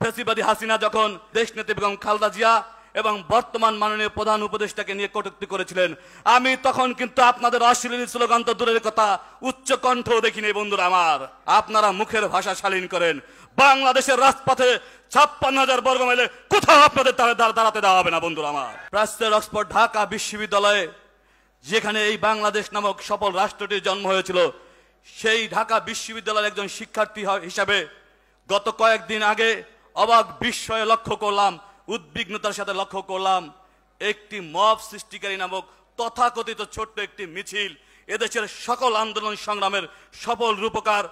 ফ্যাসিবাদী হাসিনা যখন দেশনেত্রী বেগম খালেদা জিয়া এবং বর্তমান মাননীয় প্রধান উপদেষ্টাকে নিয়ে কটূক্তি করেছিলেন, আমি তখন কিন্তু আপনাদের অশ্লীল স্লোগান তো দূরের কথা, উচ্চ কণ্ঠ দেখিনি বন্ধুরা আমার। আপনারা মুখের ভাষা শালীন করেন, বাংলাদেশের রাজপথে 56,000 বর্গ মাইলে কোথাও আপনাদের দাঁড়াতে দেওয়া হবে না বন্ধুরা আমার। প্রাচ্যের অক্সফোর্ড ঢাকা বিশ্ববিদ্যালয়ে যেখানে এই বাংলাদেশ নামক সফল রাষ্ট্রটির জন্ম হয়েছিল, সেই ঢাকা বিশ্ববিদ্যালয়ের একজন শিক্ষার্থী হিসাবে গত কয়েকদিন আগে অবাক বিস্ময়ে লক্ষ্য করলাম, উদ্বিগ্নতার সাথে লক্ষ্য করলাম, একটি মব সৃষ্টিকারী নামক তথাকথিত ছোট্ট একটি মিছিল এদেশের সকল আন্দোলন সংগ্রামের সফল রূপকার,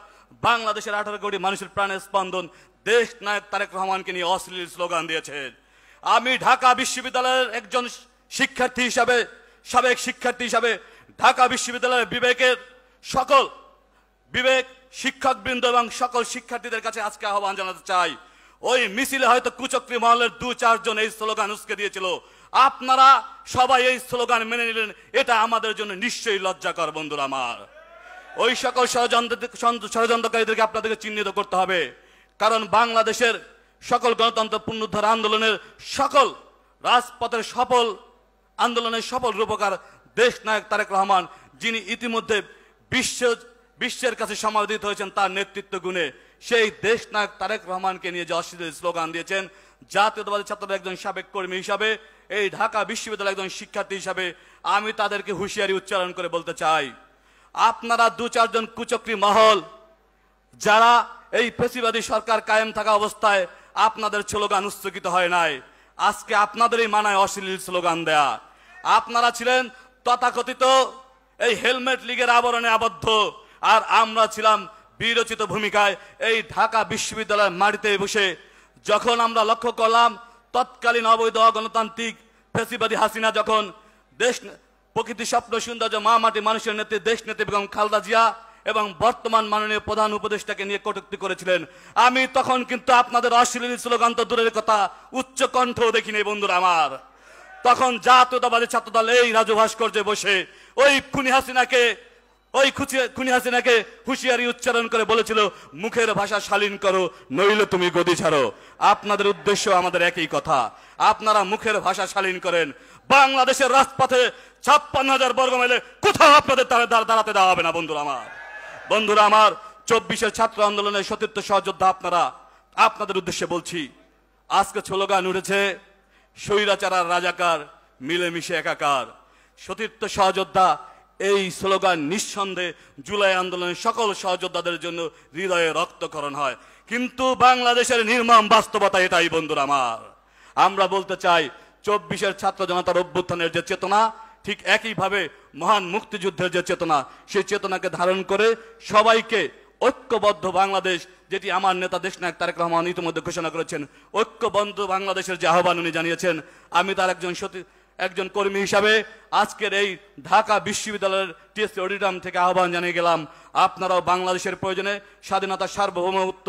বাংলাদেশের 18 কোটি মানুষের প্রাণের স্পন্দন দেশ নায়ক তারেক রহমানকে নিয়ে অশ্লীল স্লোগান দিয়েছে। আমি ঢাকা বিশ্ববিদ্যালয়ের একজন শিক্ষার্থী হিসাবে, সাবেক শিক্ষার্থী হিসাবে ঢাকা বিশ্ববিদ্যালয়ের বিবেক শিক্ষকবৃন্দ এবং সকল শিক্ষার্থীদের কাছে আজকে আহ্বান জানাতে চাই, ওই মিছিলে হয়তো কুচক্রী মহলের 2-4 জন এই স্লোগান উস্কে দিয়েছিল, আপনারা সবাই এই স্লোগান মেনে নিলেন, এটা আমাদের জন্য নিশ্চয়ই লজ্জাকর বন্ধুরা আমার। ওই সকল ষড়যন্ত্রকারীদেরকে আপনাদেরকে চিহ্নিত করতে হবে, কারণ বাংলাদেশের সকল গণতন্ত্র পুনরুদ্ধার আন্দোলনের সকল রাজপথের সফল আন্দোলনের সফল রূপকার দেশ নায়ক তারেক রহমান, যিনি ইতিমধ্যে বিশ্বের কাছে সমাদৃত হয়েছেন তার নেতৃত্ব গুণে, সেই দেশ নায়ক তারেক রহমানকে নিয়ে যে অশ্লীল স্লোগান দিয়েছেন, জাতীয়তাবাদী ছাত্রদের একজন সাবেক কর্মী হিসাবে, এই ঢাকা বিশ্ববিদ্যালয়ের একজন শিক্ষার্থী হিসাবে আমি তাদেরকে হুঁশিয়ারি উচ্চারণ করে বলতে চাই, আপনারা 2-4 জন কুচক্রী মহল যারা এই ফ্যাসিবাদী সরকার কায়েম থাকা অবস্থায় আপনাদের স্লোগান উচ্চকিত হয় নাই, আজকে আপনাদেরই মানায় অশ্লীল স্লোগান দেয়া। আপনারা ছিলেন তথাকথিত এই হেলমেট লীগের আবরণে আবদ্ধ, আর আমরা ছিলাম বিরচিত ভূমিকায় এই ঢাকা বিশ্ববিদ্যালয়ের মাটিতে বসে। যখন আমরা লক্ষ্য করলাম তৎকালীন অবৈধ গণতান্ত্রিক ফ্যাসিবাদী হাসিনা যখন প্রকৃতি স্বপ্ন সৌন্দর্য মা মাটি মানুষের নেত্রী দেশনেত্রী বেগম খালেদা জিয়া এবং বর্তমান মাননীয় প্রধান উপদেষ্টাকে নিয়ে কটূক্তি করেছিলেন, আমি তখন কিন্তু আপনাদের অশ্লীল স্লোগান তো দূরের কথা, উচ্চ কণ্ঠ দেখিনি বন্ধুরা আমার। তখন জাতীয়তাবাদী ছাত্রদল এই রাজু ভাস্কর্যে বসে ওই খুনি হাসিনাকে হুঁশিয়ারি উচ্চারণ করে বলেছিল, মুখের ভাষা শালীন করো নইলে তুমি গদি ছাড়ো। আপনাদের উদ্দেশ্য আমাদের একই কথা, আপনারা মুখের ভাষা শালীন করেন, বাংলাদেশের রাজপথে 56,000 বর্গ মাইলে কোথাও আপনাদের দাঁড়াতে দেওয়া হবে না বন্ধুরা আমার। 24-এর ছাত্র আন্দোলনের সতীর্থ সহযোদ্ধা আপনাদের উদ্দেশ্যে বলছি, আজকে স্লোগান উঠেছে স্বৈরাচার আর রাজাকার মিলেমিশে একাকার। সতীর্থ সহযোদ্ধা, এই স্লোগান নিঃসন্দেহে জুলাই আন্দোলনের সকল সহযোদ্ধাদের জন্য হৃদয়ে রক্তক্ষরণ হয়, কিন্তু বাংলাদেশের নির্মম বাস্তবতা এটাই বন্ধুরা আমার। আমরা বলতে চাই 24-এর ছাত্র জনতার অভ্যুত্থানের যে চেতনা, ঠিক একইভাবে মহান মুক্তিযুদ্ধের যে চেতনা, সেই চেতনাকে ধারণ করে সবাইকে ঐক্যবদ্ধ বাংলাদেশ, যেটি আমার নেতা দেশনায়ক তারেক রহমান ইতিমধ্যে ঘোষণা করেছেন, ঐক্যবদ্ধ বাংলাদেশের যে আহ্বান উনি জানিয়েছেন, আমি তার একজন কর্মী হিসাবে আজকের এই ঢাকা বিশ্ববিদ্যালয়ের টিএসসি অডিটোরিয়াম থেকে আহ্বান জানিয়ে গেলাম, আপনারাও বাংলাদেশের প্রয়োজনে, স্বাধীনতা সার্বভৌমত্ব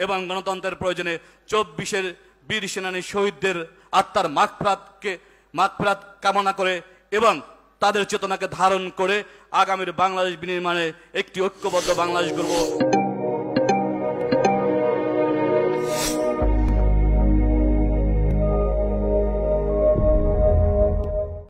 এবং গণতন্ত্রের প্রয়োজনে 24-এর বীর সেনানী শহীদদের আত্মার মাগফিরাত কামনা করে এবং তাদের চেতনাকে ধারণ করে আগামীর বাংলাদেশ বিনির্মাণে একটি ঐক্যবদ্ধ বাংলাদেশ গড়ব।